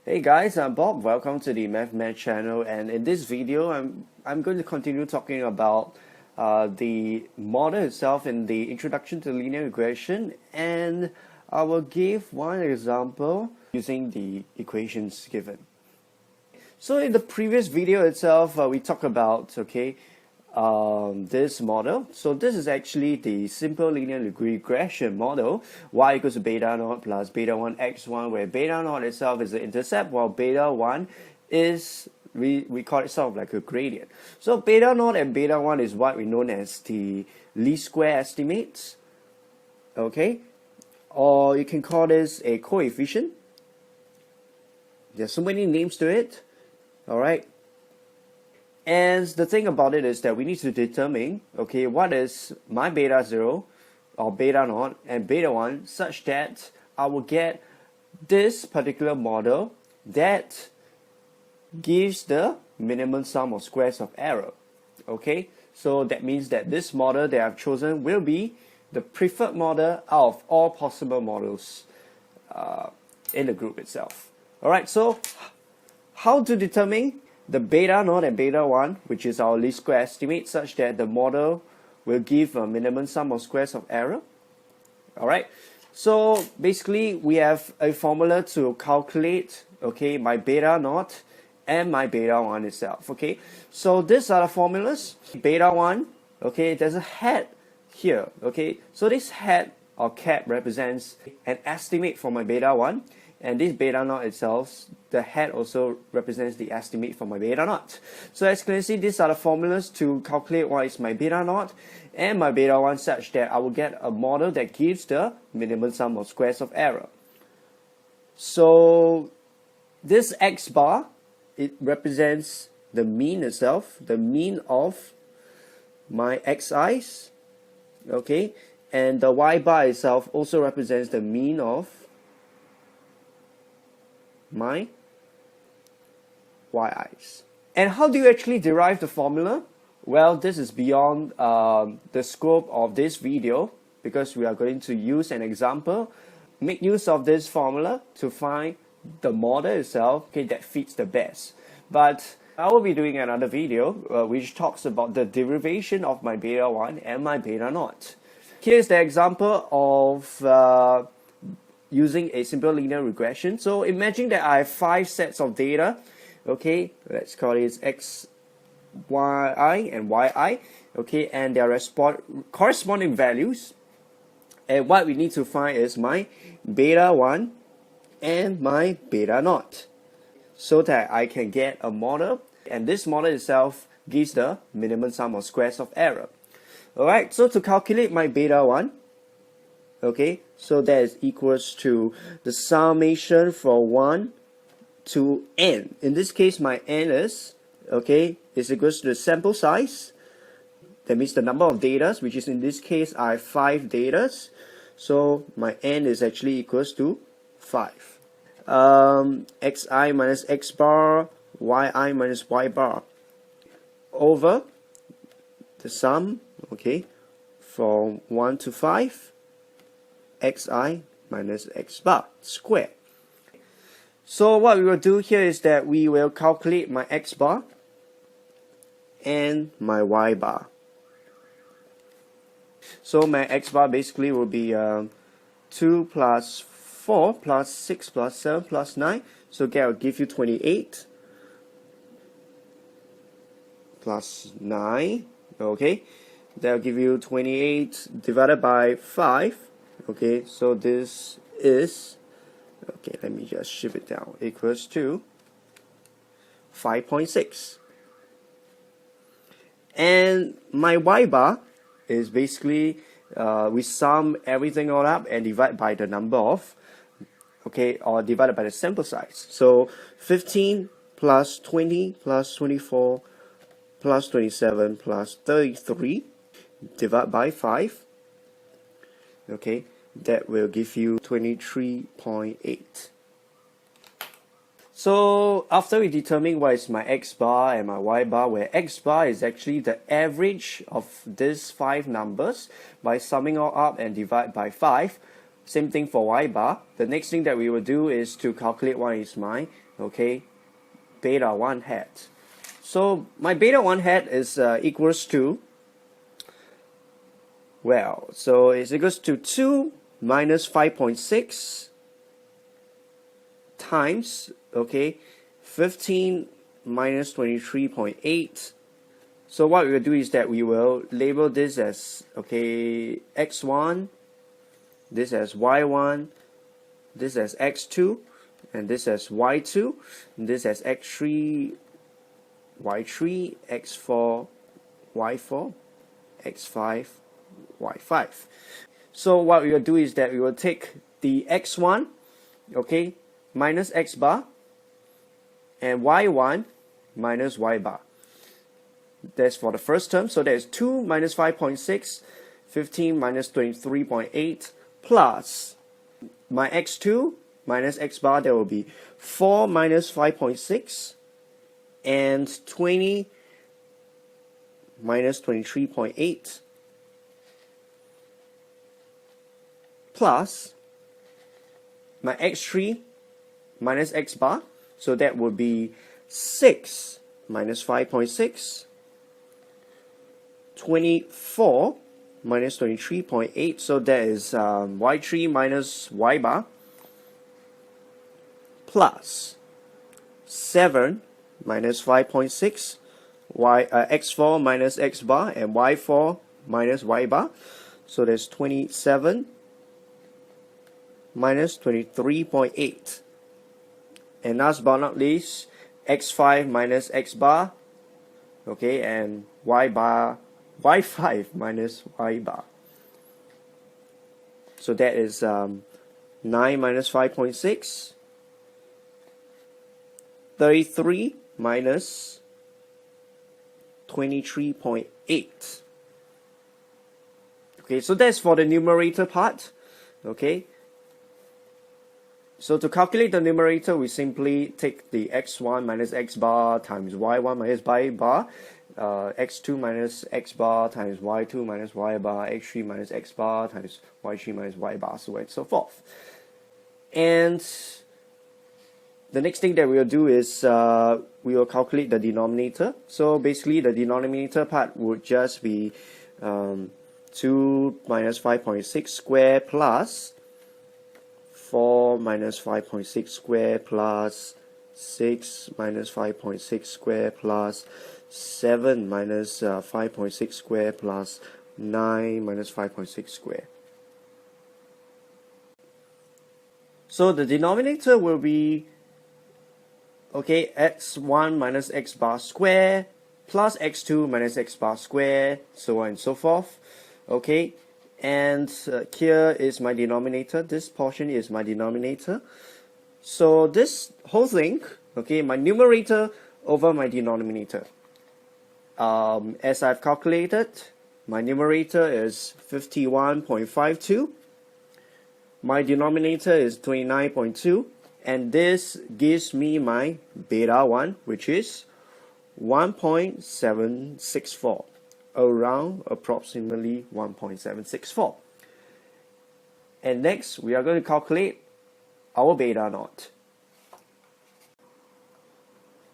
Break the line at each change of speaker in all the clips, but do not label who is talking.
Hey guys, I'm Bob. Welcome to the Math channel, and in this video, I'm going to continue talking about the model itself in the introduction to linear regression, and I will give one example using the equations given. So in the previous video itself, we talked about this model. So this is actually the simple linear regression model, y equals to beta naught plus beta 1 x1, where beta naught itself is the intercept, while beta 1 is, we call it sort of like a gradient. So beta naught and beta 1 is what we know as the least square estimates, okay? Or you can call this a coefficient. There's so many names to it, all right? And the thing about it is that we need to determine, okay, what is my beta 0 or beta naught and beta 1 such that I will get this particular model that gives the minimum sum of squares of error. Okay, so that means that this model that I've chosen will be the preferred model out of all possible models in the group itself. Alright, so how to determine the beta naught and beta 1, which is our least square estimate, such that the model will give a minimum sum of squares of error. Alright, so basically we have a formula to calculate, okay, my beta naught and my beta 1 itself. Okay, so these are the formulas. Beta 1, okay, there's a hat here. Okay, so this hat or cap represents an estimate for my beta 1. And this beta naught itself, the hat also represents the estimate for my beta naught. So as you can see, these are the formulas to calculate what is my beta naught and my beta 1 such that I will get a model that gives the minimum sum of squares of error. So this x bar, it represents the mean itself, the mean of my xi's, okay, and the y bar itself also represents the mean of my yi's. And how do you actually derive the formula? Well, this is beyond the scope of this video, because we are going to use an example, make use of this formula to find the model itself, okay, that fits the best. But I will be doing another video which talks about the derivation of my beta 1 and my beta naught. Here's the example of using a simple linear regression. So imagine that I have 5 sets of data, okay, let's call it x, y, and yi, okay, and their corresponding values. And what we need to find is my beta 1 and my beta naught, so that I can get a model, and this model itself gives the minimum sum of squares of error. Alright, so to calculate my beta 1, okay, so that is equals to the summation from 1 to n. In this case, my n is, okay, is equals to the sample size. That means the number of data, which is in this case I have 5 data. So my n is actually equals to 5. Xi minus x bar, yi minus y bar over the sum, okay, from 1 to 5. Xi minus x bar squared. So what we will do here is that we will calculate my x bar and my y bar. So my x bar basically will be 2 plus 4 plus 6 plus 7 plus 9. So that will give you 28 plus 9. Okay, that will give you 28 divided by 5. Okay, so this is, okay, let me just shift it down, equals to 5.6. And my y bar is basically, we sum everything all up and divide by the number of, okay, or divided by the sample size. So 15 plus 20 plus 24 plus 27 plus 33 divided by 5. Okay, that will give you 23.8. So after we determine what is my x bar and my y bar, where x bar is actually the average of these 5 numbers by summing all up and divide by 5. Same thing for y bar. The next thing that we will do is to calculate what is my okay, beta 1 hat. So my beta 1 hat is equals to, well, so it's equals to 2 minus 5.6 times, okay, 15 minus 23.8. So what we will do is that we will label this as, okay, x1, this as y1, this as x2, and this as y2, and this as x3, y3, x4, y4, x5, y5. So what we will do is that we will take the x1, okay, minus x bar, and y1 minus y bar. That's for the first term. So there's 2 minus 5.6, 15 minus 23.8, plus my x2 minus x bar, there will be 4 minus 5.6 and 20 minus 23.8, plus my x3 minus x bar, so that would be 6 minus 5.6, 24 minus 23.8, so that is y3 minus y bar, plus 7 minus 5.6, x4 minus x bar, and y4 minus y bar, so there's 27 minus 23.8. And last but not least, x5 minus x bar, okay, and y5 minus y bar. So that is 9 minus 5.6, 33 minus 23.8. Okay, so that's for the numerator part. Okay. So to calculate the numerator, we simply take the x1 minus x bar times y1 minus y bar, x2 minus x bar times y2 minus y bar, x3 minus x bar times y3 minus y bar, so on and so forth. And the next thing that we will do is we will calculate the denominator. So basically the denominator part would just be 2 minus 5.6 square plus 4 minus 5.6 square plus 6 minus 5.6 square plus 7 minus 5.6 square plus 9 minus 5.6 square. So the denominator will be, okay, x1 minus x bar square plus x2 minus x bar square, so on and so forth. Okay, and here is my denominator. This portion is my denominator. So this whole thing, okay, my numerator over my denominator. As I've calculated, my numerator is 51.52. My denominator is 29.2. And this gives me my beta 1, which is 1.764. Around approximately 1.764. And next we are going to calculate our beta naught.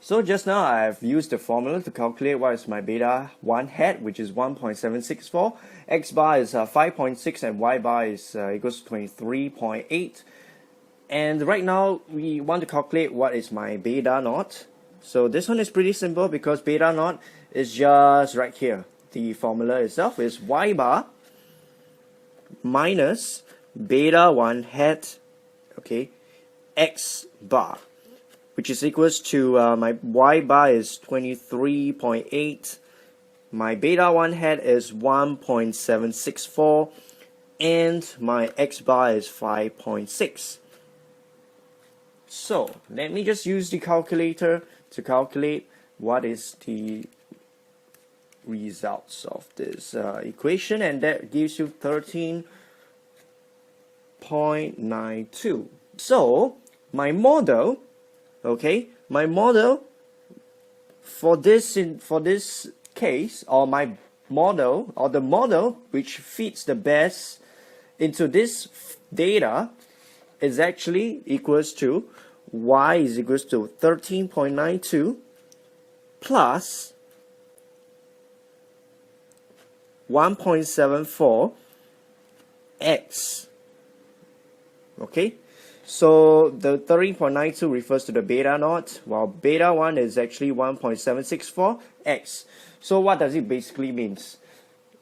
So just now I have used the formula to calculate what is my beta 1 hat, which is 1.764. X bar is 5.6 and y bar is equals to 23.8. And right now we want to calculate what is my beta naught. So this one is pretty simple because beta naught is just right here. The formula itself is y bar minus beta 1 hat, okay, x bar, which is equals to my y bar is 23.8, my beta 1 hat is 1.764, and my x bar is 5.6. So let me just use the calculator to calculate what is the results of this equation, and that gives you 13.92. So my model, okay, my model for this case, or my model, or the model which fits the best into this data, is actually equals to y is equals to 13.92 plus 1.74 x. Okay, so the 13.92 refers to the beta naught, while beta 1 is actually 1.764 x. So what does it basically mean?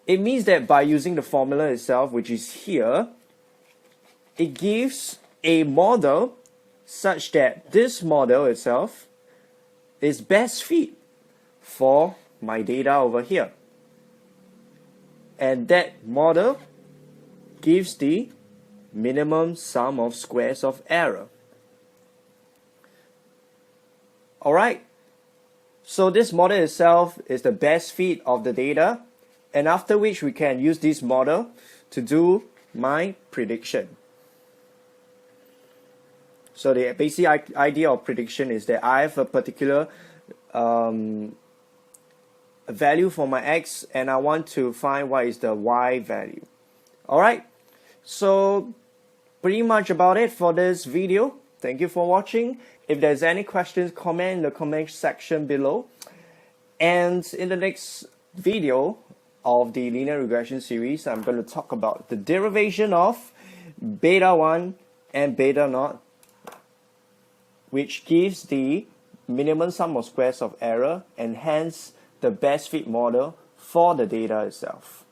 It means that by using the formula itself, which is here, it gives a model such that this model itself is best fit for my data over here. And that model gives the minimum sum of squares of error. Alright, so this model itself is the best fit of the data, and after which we can use this model to do my prediction. So the basic idea of prediction is that I have a particular value for my x, and I want to find what is the y value. Alright, so pretty much about it for this video. Thank you for watching. If there's any questions, comment in the comment section below. And in the next video of the linear regression series, I'm going to talk about the derivation of beta 1 and beta naught, which gives the minimum sum of squares of error and hence the best fit model for the data itself.